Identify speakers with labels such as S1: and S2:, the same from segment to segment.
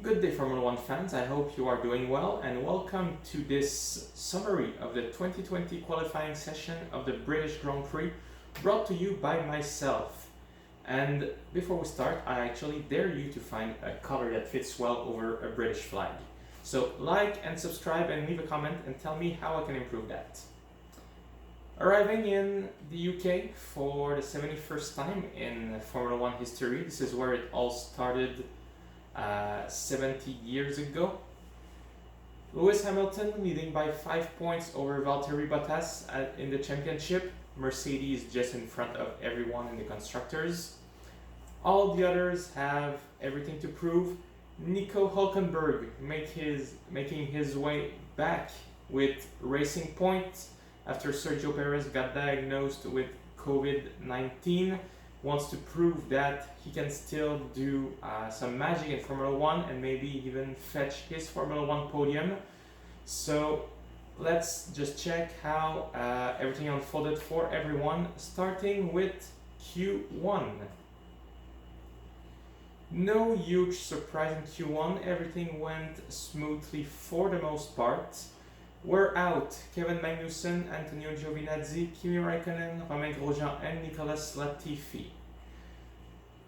S1: Good day, Formula One fans. I hope you are doing well, and welcome to this summary of the 2020 qualifying session of the British Grand Prix, brought to you by myself. And before we start, I actually dare you to find a color that fits well over a British flag. So like and subscribe and leave a comment and tell me how I can improve that. Arriving in the UK for the 71st time in Formula One history, this is where it all started 70 years ago. Lewis Hamilton leading by 5 points over Valtteri Bottas in the championship. Mercedes just in front of everyone in the constructors. All the others have everything to prove. Nico Hülkenberg making his way back with Racing Point after Sergio Perez got diagnosed with COVID-19. Wants to prove that he can still do some magic in Formula One and maybe even fetch his Formula One podium. So let's just check how everything unfolded for everyone, starting with Q1. No huge surprise in Q1, everything went smoothly for the most part. We're out Kevin Magnussen, Antonio Giovinazzi, Kimi Raikkonen, Romain Grosjean and Nicolas Latifi.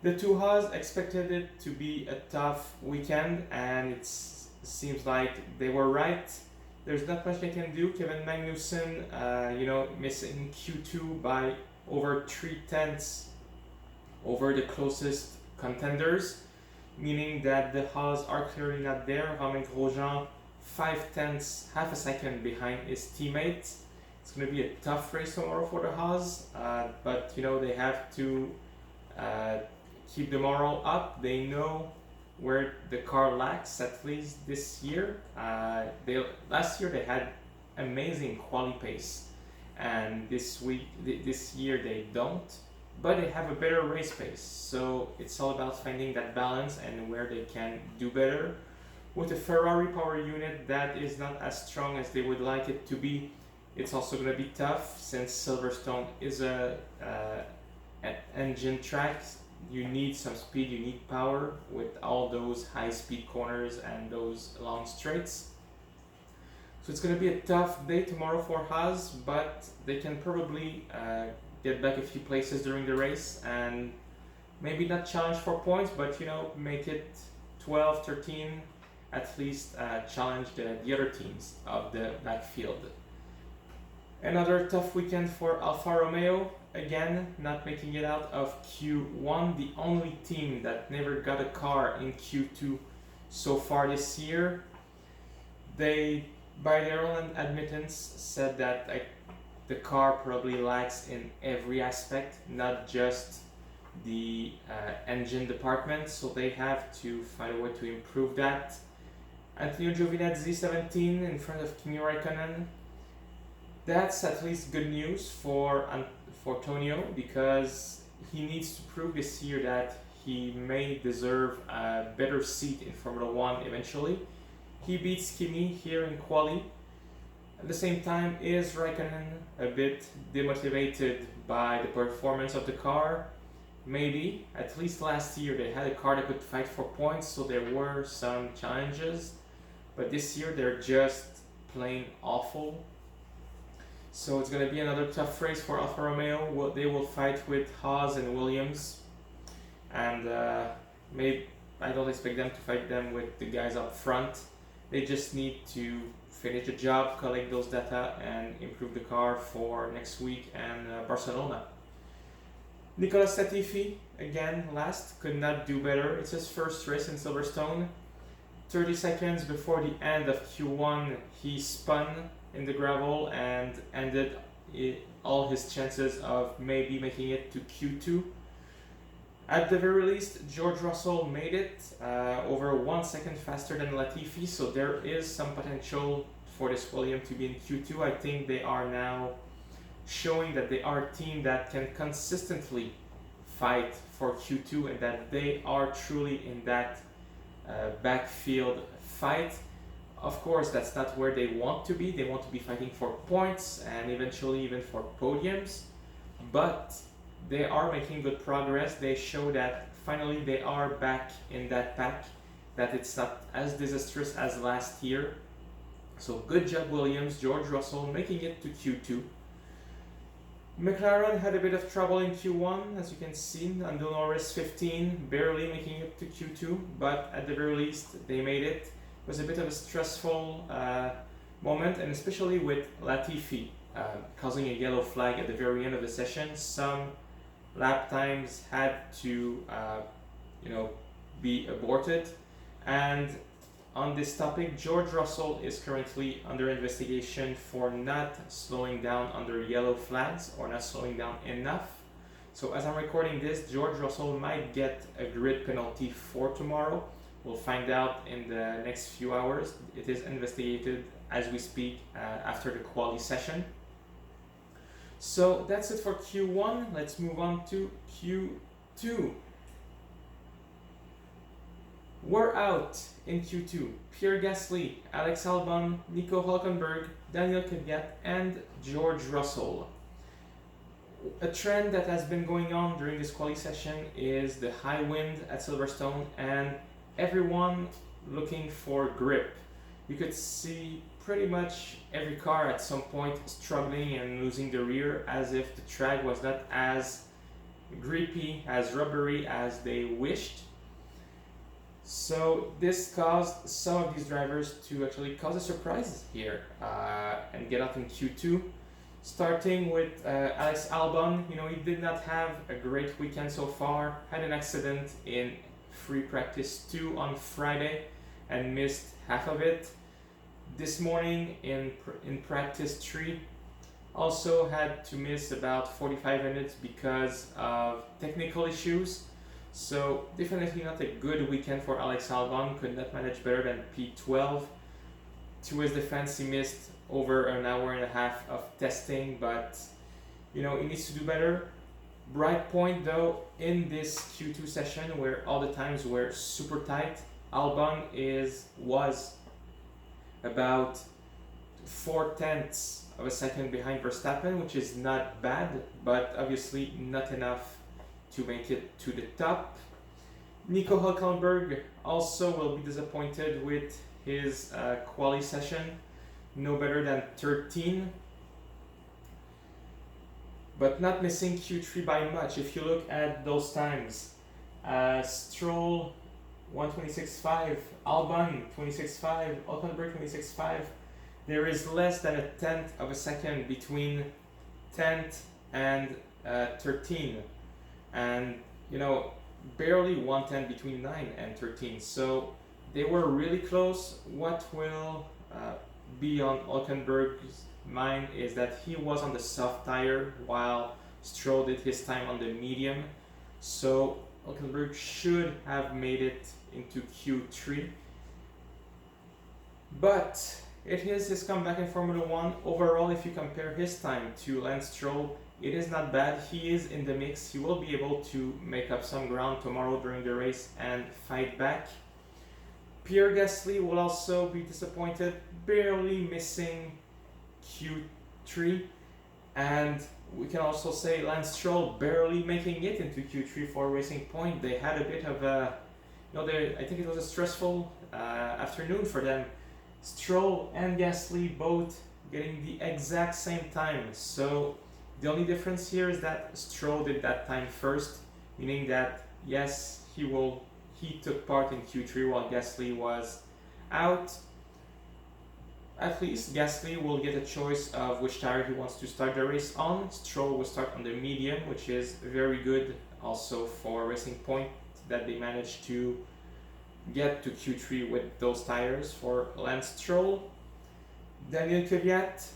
S1: The two Haas expected it to be a tough weekend, and it seems like they were right. There's not much they can do. Kevin Magnussen, missing Q2 by over 3/10 over the closest contenders, meaning that the Haas are clearly not there. Romain Grosjean 5/10, half a second behind his teammates. It's going to be a tough race tomorrow for the Haas, but they have to keep the morale up. They know where the car lacks, at least this year. Last year they had amazing quali pace, and this year they don't, but they have a better race pace. So it's all about finding that balance and where they can do better. With a Ferrari power unit that is not as strong as they would like it to be, it's also going to be tough since Silverstone is an engine track. You need some speed, you need power with all those high speed corners and those long straights. So it's going to be a tough day tomorrow for Haas, but they can probably get back a few places during the race and maybe not challenge for points, but make it 12, 13, at least challenge the other teams of the backfield. Another tough weekend for Alfa Romeo, again not making it out of Q1, the only team that never got a car in Q2 so far this year. They, by their own admittance, said that the car probably lacks in every aspect, not just the engine department, so they have to find a way to improve that. Antonio Giovinazzi 17 in front of Kimi Raikkonen. That's at least good news for Tonio, because he needs to prove this year that he may deserve a better seat in Formula One eventually. He beats Kimi here in quali. At the same time, is Raikkonen a bit demotivated by the performance of the car? Maybe. At least last year they had a car that could fight for points, so there were some challenges. But this year they're just plain awful. So it's going to be another tough race for Alfa Romeo. They will fight with Haas and Williams, and I don't expect them to fight them with the guys up front. They just need to finish the job, collect those data, and improve the car for next week and Barcelona. Nicolas Latifi, again last, could not do better. It's his first race in Silverstone. 30 seconds before the end of Q1, he spun in the gravel and ended all his chances of maybe making it to Q2. At the very least, George Russell made it over 1 second faster than Latifi, so there is some potential for this Williams to be in Q2. I think they are now showing that they are a team that can consistently fight for Q2 and that they are truly in that backfield fight. Of course, that's not where they want to be. They want to be fighting for points and eventually even for podiums, but they are making good progress. They show that finally they are back in that pack that it's not as disastrous as last year. So good job Williams, George Russell making it to Q2. McLaren had a bit of trouble in Q1, as you can see. Lando Norris 15, barely making it to Q2, but at the very least they made it. It was a bit of a stressful moment, and especially with Latifi causing a yellow flag at the very end of the session. Some lap times had to be aborted. And on this topic, George Russell is currently under investigation for not slowing down under yellow flags or not slowing down enough. So as I'm recording this, George Russell might get a grid penalty for tomorrow. We'll find out in the next few hours. It is investigated as we speak after the quali session. So that's it for Q1. Let's move on to Q2. We're out in Q2. Pierre Gasly, Alex Albon, Nico Hülkenberg, Daniel Kvyat, and George Russell. A trend that has been going on during this quali session is the high wind at Silverstone and everyone looking for grip. You could see pretty much every car at some point struggling and losing the rear, as if the track was not as grippy, as rubbery as they wished. So this caused some of these drivers to actually cause a surprise here and get up in Q2. Starting with Alex Albon, he did not have a great weekend so far. Had an accident in free practice 2 on Friday and missed half of it. This morning in practice 3, also had to miss about 45 minutes because of technical issues. So definitely not a good weekend for Alex Albon, could not manage better than P12. To his defense, he missed over an hour and a half of testing, but he needs to do better. Bright point though, in this Q2 session where all the times were super tight, Albon was about 0.4 of a second behind Verstappen, which is not bad, but obviously not enough to make it to the top. Nico Hülkenberg also will be disappointed with his quali session, no better than 13, but not missing Q3 by much. If you look at those times, Stroll 1:26.5, Albon 26.5, Hülkenberg 26.5, there is less than 1/10 of a second between 10th and 13, and barely 1/10 between 9 and 13. So they were really close. What will be on Hülkenberg's mind is that he was on the soft tire while Stroll did his time on the medium. So Hülkenberg should have made it into Q3. But it is his comeback in Formula 1. Overall, if you compare his time to Lance Stroll, it is not bad. He is in the mix. He will be able to make up some ground tomorrow during the race and fight back. Pierre Gasly will also be disappointed, barely missing Q3. And we can also say Lance Stroll barely making it into Q3 for Racing Point. They had a bit of a, I think it was a stressful afternoon for them. Stroll and Gasly both getting the exact same time. So the only difference here is that Stroll did that time first, meaning that yes, he took part in Q3 while Gasly was out. At least Gasly will get a choice of which tire he wants to start the race on. Stroll will start on the medium, which is very good also for Racing Point that they managed to get to Q3 with those tires for Lance Stroll. Daniel Kvyat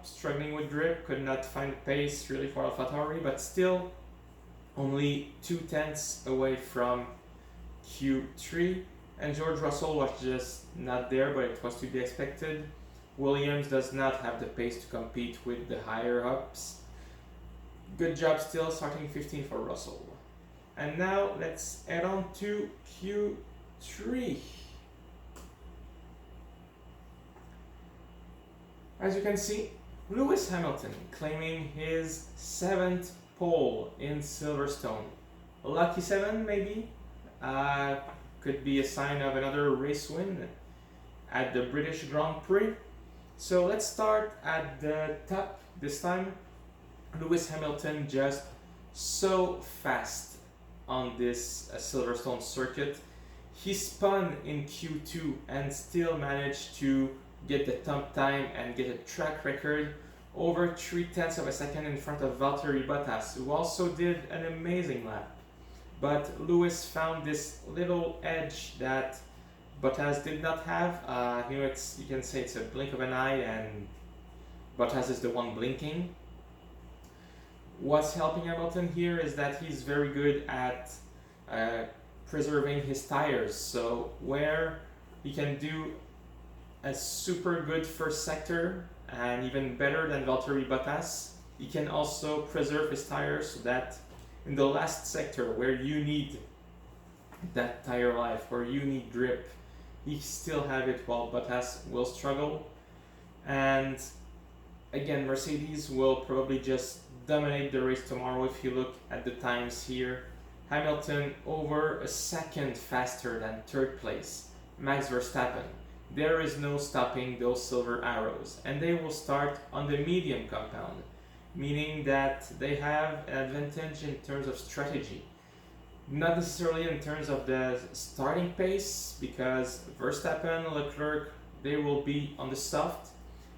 S1: struggling with grip, could not find pace really for AlphaTauri, but still only 0.2 away from Q3. And George Russell was just not there, but it was to be expected. Williams does not have the pace to compete with the higher ups. Good job still, starting 15 for Russell. And now let's head on to Q3. As you can see, Lewis Hamilton claiming his 7th pole in Silverstone. Lucky 7 maybe? could be a sign of another race win at the British Grand Prix. So let's start at the top this time. Lewis Hamilton just so fast on this Silverstone circuit. He spun in Q2 and still managed to get the top time and get a track record over 0.3 of a second in front of Valtteri Bottas, who also did an amazing lap. But Lewis found this little edge that Bottas did not have. You can say it's a blink of an eye and Bottas is the one blinking. What's helping Hamilton here is that he's very good at preserving his tires. So where he can do a super good first sector and even better than Valtteri Bottas, he can also preserve his tires so that in the last sector where you need that tire life, where you need grip, he still have it while Bottas will struggle. And again, Mercedes will probably just dominate the race tomorrow. If you look at the times here, Hamilton over a second faster than third place, Max Verstappen. There is no stopping those silver arrows, and they will start on the medium compound, meaning that they have an advantage in terms of strategy. Not necessarily in terms of the starting pace, because Verstappen, Leclerc, they will be on the soft,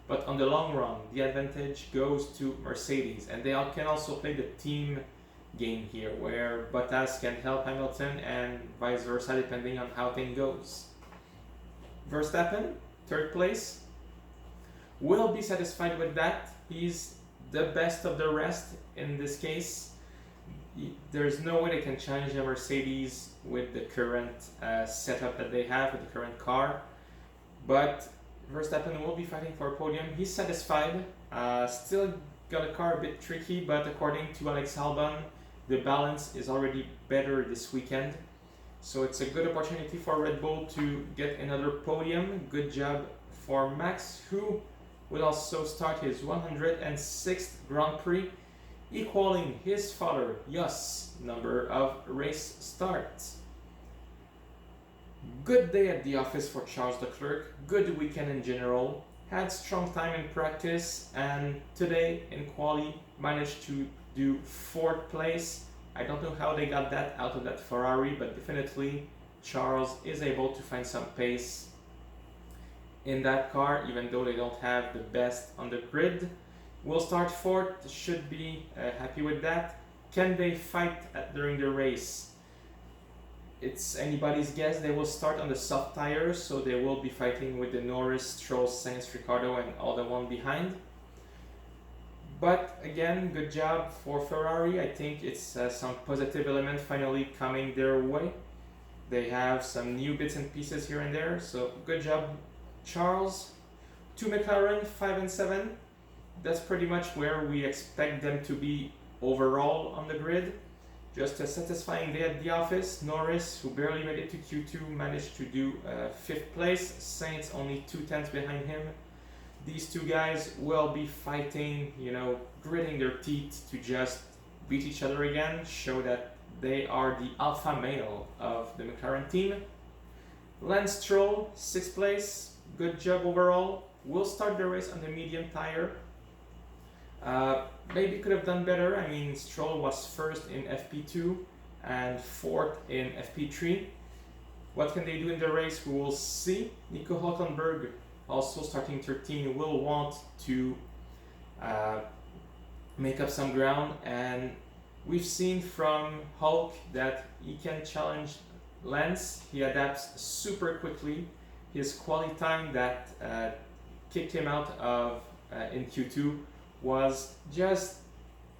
S1: but on the long run, the advantage goes to Mercedes, and they can also play the team game here, where Bottas can help Hamilton and vice versa, depending on how things goes. Verstappen, third place, will be satisfied with that. He's the best of the rest in this case. There's no way they can challenge the Mercedes with the current setup that they have with the current car. But Verstappen will be fighting for a podium. He's satisfied. Still got a car a bit tricky, but according to Alex Albon, the balance is already better this weekend. So it's a good opportunity for Red Bull to get another podium. Good job for Max, who will also start his 106th Grand Prix, equaling his father Jos' number of race starts. Good day at the office for Charles Leclerc, good weekend in general, had strong time in practice, and today in quali managed to do 4th place. I don't know how they got that out of that Ferrari, but definitely Charles is able to find some pace in that car, even though they don't have the best on the grid. Will start 4th, should be happy with that. Can they fight during the race? It's anybody's guess. They will start on the soft tires, so they will be fighting with the Norris, Stroll, Sainz, Ricciardo, and all the one behind. But again, good job for Ferrari. I think it's some positive element finally coming their way. They have some new bits and pieces here and there, so good job, Charles. 2 McLaren, 5 and 7. That's pretty much where we expect them to be overall on the grid. Just a satisfying day at the office. Norris, who barely made it to Q2, managed to do 5th place. Sainz only 2/10 behind him. These two guys will be fighting, gritting their teeth to just beat each other again, show that they are the alpha male of the McLaren team. Lance Stroll, 6th place, good job overall. Will start the race on the medium tire. Maybe could have done better. I mean, Stroll was 1st in FP2 and 4th in FP3. What can they do in the race? We will see. Nico Hülkenberg, also starting 13, will want to make up some ground, and we've seen from Hulk that he can challenge Lance. He adapts super quickly. His quality time that kicked him out of in Q2 was just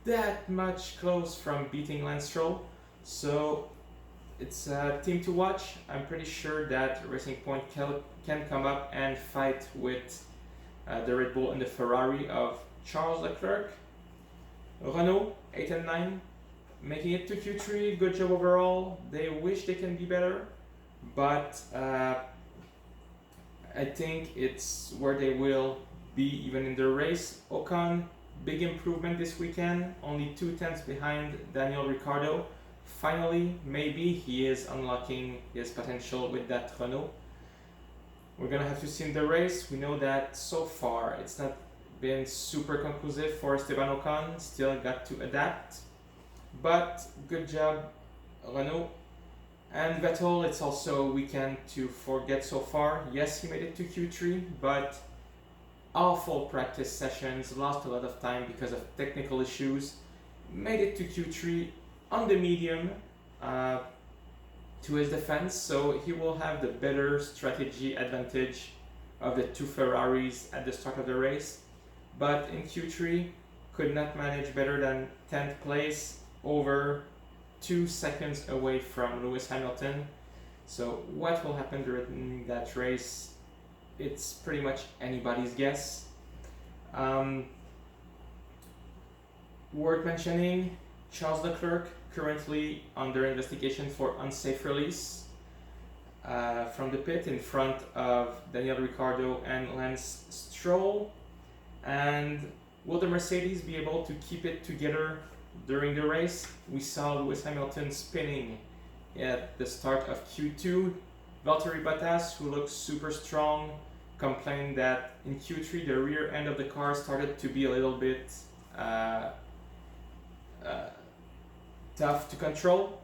S1: that much close from beating Lance Stroll. So it's a team to watch. I'm pretty sure that Racing Point can come up and fight with the Red Bull and the Ferrari of Charles Leclerc. Renault, 8 and 9, making it to Q3. Good job overall. They wish they can be better, but I think it's where they will be even in the race. Ocon, big improvement this weekend, only 2/10 behind Daniel Ricciardo. finally, maybe he is unlocking his potential with that Renault. We're gonna have to see in the race. We know that so far it's not been super conclusive for Esteban Ocon, still got to adapt. But good job, Renault. And Vettel, it's also a weekend to forget so far. Yes, he made it to Q3, but awful practice sessions, lost a lot of time because of technical issues. Made it to Q3 on the medium to his defense, so he will have the better strategy advantage of the two Ferraris at the start of the race. But in Q3, could not manage better than 10th place, over 2 seconds away from Lewis Hamilton. So what will happen during that race? It's pretty much anybody's guess. Worth mentioning, Charles Leclerc currently under investigation for unsafe release from the pit in front of Daniel Ricciardo and Lance Stroll. And will the Mercedes be able to keep it together during the race? We saw Lewis Hamilton spinning at the start of Q2. Valtteri Bottas, who looks super strong, complained that in Q3 the rear end of the car started to be a little bit tough to control.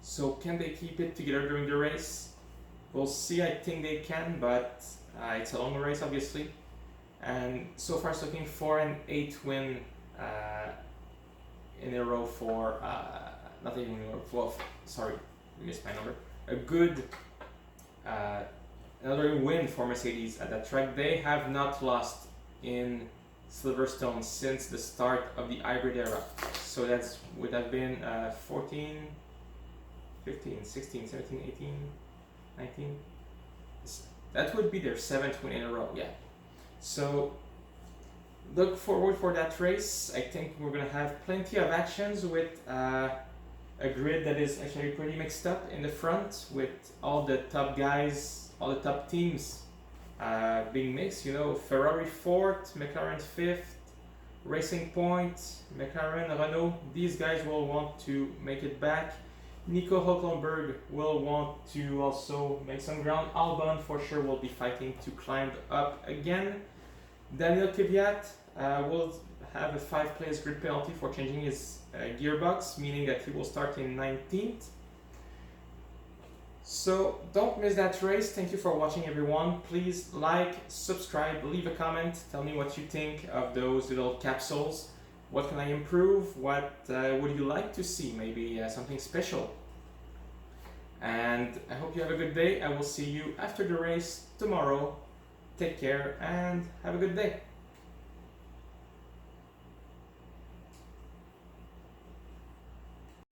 S1: So can they keep it together during the race? We'll see. I think they can, but it's a long race obviously. And so far it's looking for an 8th win in a row for, not even in a row, well, sorry, I missed my number. A good, another win for Mercedes at that track. They have not lost in Silverstone since the start of the hybrid era. So that would have been 14, 15, 16, 17, 18, 19. That would be their 7th win in a row, yeah. So look forward for that race. I think we're going to have plenty of actions with a grid that is actually pretty mixed up in the front, with all the top guys, all the top teams being mixed. You know, Ferrari 4th, McLaren 5th, Racing Point, McLaren, Renault. These guys will want to make it back. Nico Hülkenberg will want to also make some ground. Albon for sure will be fighting to climb up again. Daniel Kvyat will have a 5-place grid penalty for changing his gearbox, meaning that he will start in 19th. So don't miss that race. Thank you for watching, everyone. Please like, subscribe, leave a comment. Tell me what you think of those little capsules. What can I improve? What would you like to see? Maybe something special. And I hope you have a good day. I will see you after the race tomorrow. Take care and have a good day.